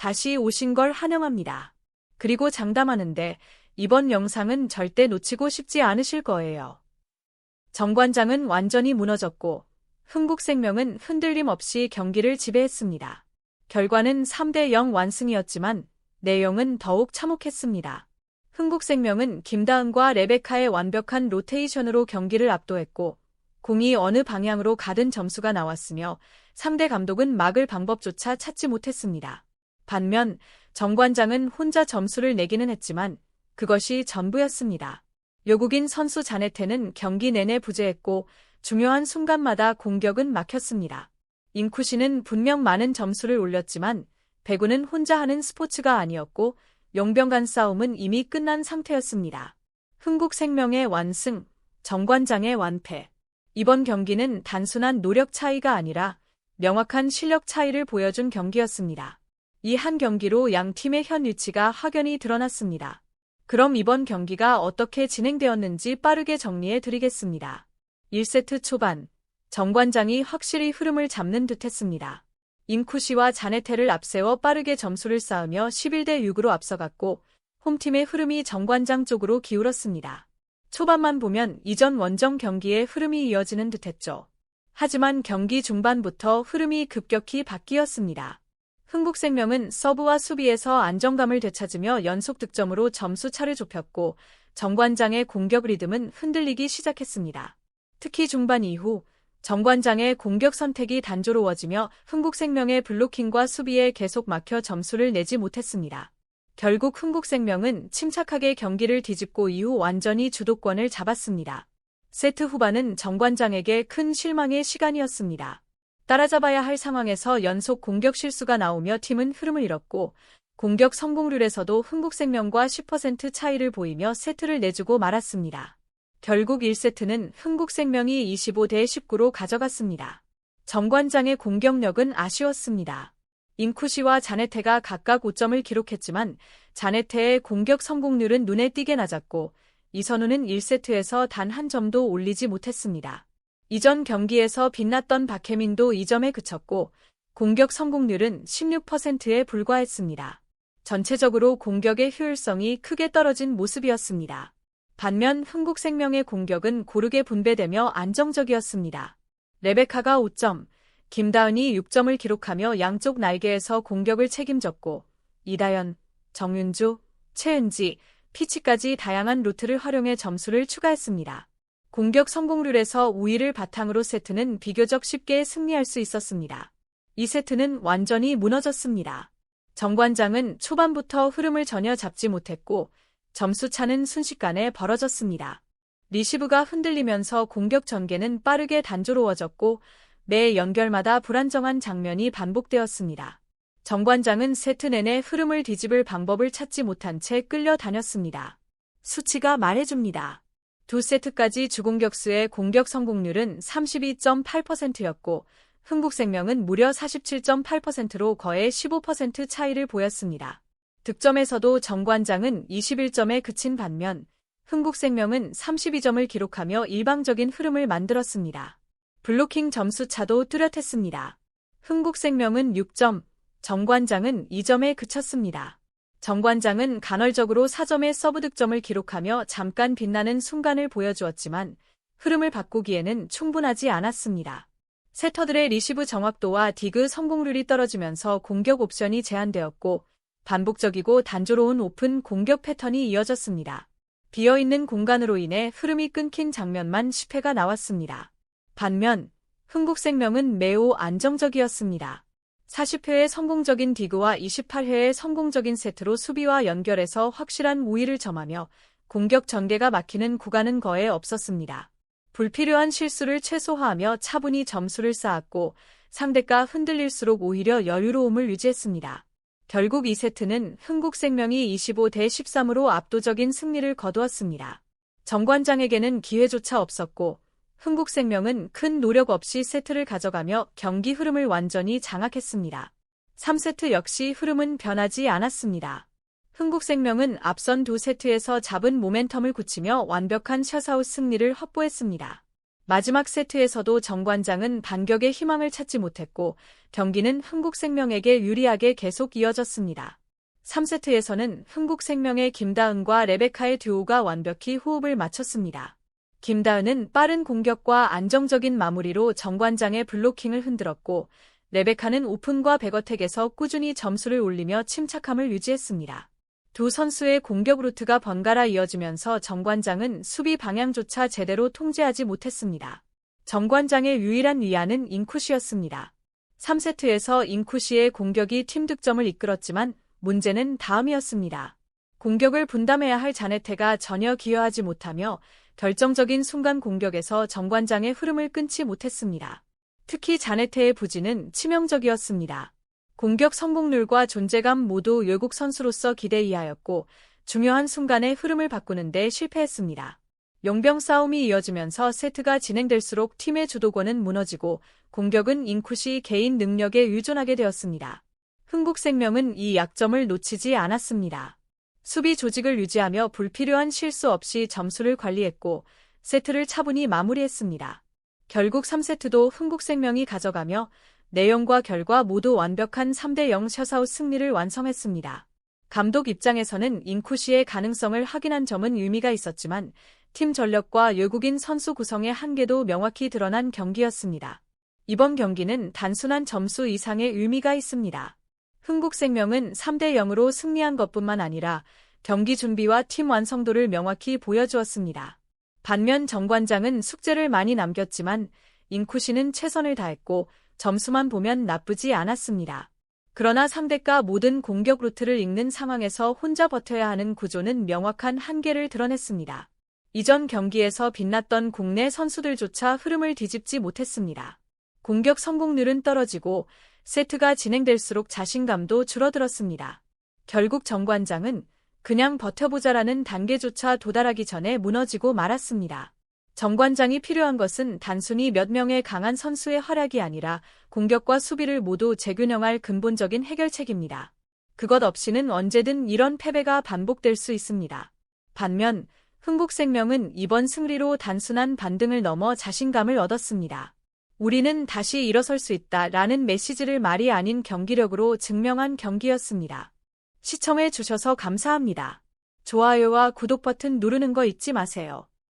다시 오신 걸 환영합니다. 그리고 장담하는데 이번 영상은 절대 놓치고 싶지 않으실 거예요. 정관장은 완전히 무너졌고 흥국생명은 흔들림 없이 경기를 지배했습니다. 결과는 3대0 완승이었지만 내용은 더욱 참혹했습니다. 흥국생명은 김다은과 레베카의 완벽한 로테이션으로 경기를 압도했고 공이 어느 방향으로 가든 점수가 나왔으며 상대 감독은 막을 방법조차 찾지 못했습니다. 반면 정관장은 혼자 점수를 내기는 했지만 그것이 전부였습니다. 외국인 선수 자네테는 경기 내내 부재했고 중요한 순간마다 공격은 막혔습니다. 인쿠시는 분명 많은 점수를 올렸지만 배구는 혼자 하는 스포츠가 아니었고 용병 간 싸움은 이미 끝난 상태였습니다. 흥국생명의 완승, 정관장의 완패. 이번 경기는 단순한 노력 차이가 아니라 명확한 실력 차이를 보여준 경기였습니다. 이 한 경기로 양 팀의 현 위치가 확연히 드러났습니다. 그럼 이번 경기가 어떻게 진행되었는지 빠르게 정리해 드리겠습니다. 1세트 초반, 정관장이 확실히 흐름을 잡는 듯했습니다. 인쿠시와 자네테를 앞세워 빠르게 점수를 쌓으며 11대6으로 앞서갔고 홈팀의 흐름이 정관장 쪽으로 기울었습니다. 초반만 보면 이전 원정 경기의 흐름이 이어지는 듯했죠. 하지만 경기 중반부터 흐름이 급격히 바뀌었습니다. 흥국생명은 서브와 수비에서 안정감을 되찾으며 연속 득점으로 점수 차를 좁혔고 정관장의 공격 리듬은 흔들리기 시작했습니다. 특히 중반 이후 정관장의 공격 선택이 단조로워지며 흥국생명의 블로킹과 수비에 계속 막혀 점수를 내지 못했습니다. 결국 흥국생명은 침착하게 경기를 뒤집고 이후 완전히 주도권을 잡았습니다. 세트 후반은 정관장에게 큰 실망의 시간이었습니다. 따라잡아야 할 상황에서 연속 공격 실수가 나오며 팀은 흐름을 잃었고 공격 성공률에서도 흥국생명과 10% 차이를 보이며 세트를 내주고 말았습니다. 결국 1세트는 흥국생명이 25대19로 가져갔습니다. 정관장의 공격력은 아쉬웠습니다. 인쿠시와 자네테가 각각 5점을 기록했지만 자네테의 공격 성공률은 눈에 띄게 낮았고 이선우는 1세트에서 단 한 점도 올리지 못했습니다. 이전 경기에서 빛났던 박혜민도 2점에 그쳤고 공격 성공률은 16%에 불과했습니다. 전체적으로 공격의 효율성이 크게 떨어진 모습이었습니다. 반면 흥국생명의 공격은 고르게 분배되며 안정적이었습니다. 레베카가 5점, 김다은이 6점을 기록하며 양쪽 날개에서 공격을 책임졌고 이다연, 정윤주, 최은지, 피치까지 다양한 루트를 활용해 점수를 추가했습니다. 공격 성공률에서 우위를 바탕으로 세트는 비교적 쉽게 승리할 수 있었습니다. 2세트는 완전히 무너졌습니다. 정관장은 초반부터 흐름을 전혀 잡지 못했고 점수차는 순식간에 벌어졌습니다. 리시브가 흔들리면서 공격 전개는 빠르게 단조로워졌고 매 연결마다 불안정한 장면이 반복되었습니다. 정관장은 세트 내내 흐름을 뒤집을 방법을 찾지 못한 채 끌려다녔습니다. 수치가 말해줍니다. 두 세트까지 주공격수의 공격 성공률은 32.8%였고 흥국생명은 무려 47.8%로 거의 15% 차이를 보였습니다. 득점에서도 정관장은 21점에 그친 반면 흥국생명은 32점을 기록하며 일방적인 흐름을 만들었습니다. 블로킹 점수차도 뚜렷했습니다. 흥국생명은 6점, 정관장은 2점에 그쳤습니다. 정관장은 간헐적으로 4점의 서브 득점을 기록하며 잠깐 빛나는 순간을 보여주었지만 흐름을 바꾸기에는 충분하지 않았습니다. 세터들의 리시브 정확도와 디그 성공률이 떨어지면서 공격 옵션이 제한되었고 반복적이고 단조로운 오픈 공격 패턴이 이어졌습니다. 비어있는 공간으로 인해 흐름이 끊긴 장면만 10회가 나왔습니다. 반면 흥국생명은 매우 안정적이었습니다. 40회의 성공적인 디그와 28회의 성공적인 세트로 수비와 연결해서 확실한 우위를 점하며 공격 전개가 막히는 구간은 거의 없었습니다. 불필요한 실수를 최소화하며 차분히 점수를 쌓았고 상대가 흔들릴수록 오히려 여유로움을 유지했습니다. 결국 2세트는 흥국생명이 25대13으로 압도적인 승리를 거두었습니다. 정관장에게는 기회조차 없었고 흥국생명은 큰 노력 없이 세트를 가져가며 경기 흐름을 완전히 장악했습니다. 3세트 역시 흐름은 변하지 않았습니다. 흥국생명은 앞선 두 세트에서 잡은 모멘텀을 굳히며 완벽한 셧아웃 승리를 확보했습니다. 마지막 세트에서도 정관장은 반격의 희망을 찾지 못했고 경기는 흥국생명에게 유리하게 계속 이어졌습니다. 3세트에서는 흥국생명의 김다은과 레베카의 듀오가 완벽히 호흡을 맞췄습니다. 김다은은 빠른 공격과 안정적인 마무리로 정관장의 블로킹을 흔들었고 레베카는 오픈과 백어택에서 꾸준히 점수를 올리며 침착함을 유지했습니다. 두 선수의 공격 루트가 번갈아 이어지면서 정관장은 수비 방향조차 제대로 통제하지 못했습니다. 정관장의 유일한 위안은 잉쿠시였습니다. 3세트에서 잉쿠시의 공격이 팀 득점을 이끌었지만 문제는 다음이었습니다. 공격을 분담해야 할 자네테가 전혀 기여하지 못하며 결정적인 순간 공격에서 정관장의 흐름을 끊지 못했습니다. 특히 자네테의 부진은 치명적이었습니다. 공격 성공률과 존재감 모두 외국 선수로서 기대 이하였고 중요한 순간에 흐름을 바꾸는 데 실패했습니다. 용병 싸움이 이어지면서 세트가 진행될수록 팀의 주도권은 무너지고 공격은 잉쿠시 개인 능력에 의존하게 되었습니다. 흥국생명은 이 약점을 놓치지 않았습니다. 수비 조직을 유지하며 불필요한 실수 없이 점수를 관리했고 세트를 차분히 마무리했습니다. 결국 3세트도 흥국생명이 가져가며 내용과 결과 모두 완벽한 3대0 셧아웃 승리를 완성했습니다. 감독 입장에서는 잉쿠시의 가능성을 확인한 점은 의미가 있었지만 팀 전력과 외국인 선수 구성의 한계도 명확히 드러난 경기였습니다. 이번 경기는 단순한 점수 이상의 의미가 있습니다. 흥국생명은 3대0으로 승리한 것뿐만 아니라 경기 준비와 팀 완성도를 명확히 보여주었습니다. 반면 정관장은 숙제를 많이 남겼지만 잉쿠시는 최선을 다했고 점수만 보면 나쁘지 않았습니다. 그러나 상대가 모든 공격 루트를 읽는 상황에서 혼자 버텨야 하는 구조는 명확한 한계를 드러냈습니다. 이전 경기에서 빛났던 국내 선수들조차 흐름을 뒤집지 못했습니다. 공격 성공률은 떨어지고 세트가 진행될수록 자신감도 줄어들었습니다. 결국 정관장은 그냥 버텨보자라는 단계조차 도달하기 전에 무너지고 말았습니다. 정관장이 필요한 것은 단순히 몇 명의 강한 선수의 활약이 아니라 공격과 수비를 모두 재균형할 근본적인 해결책입니다. 그것 없이는 언제든 이런 패배가 반복될 수 있습니다. 반면 흥국생명은 이번 승리로 단순한 반등을 넘어 자신감을 얻었습니다. 우리는 다시 일어설 수 있다라는 메시지를 말이 아닌 경기력으로 증명한 경기였습니다. 시청해 주셔서 감사합니다. 좋아요와 구독 버튼 누르는 거 잊지 마세요.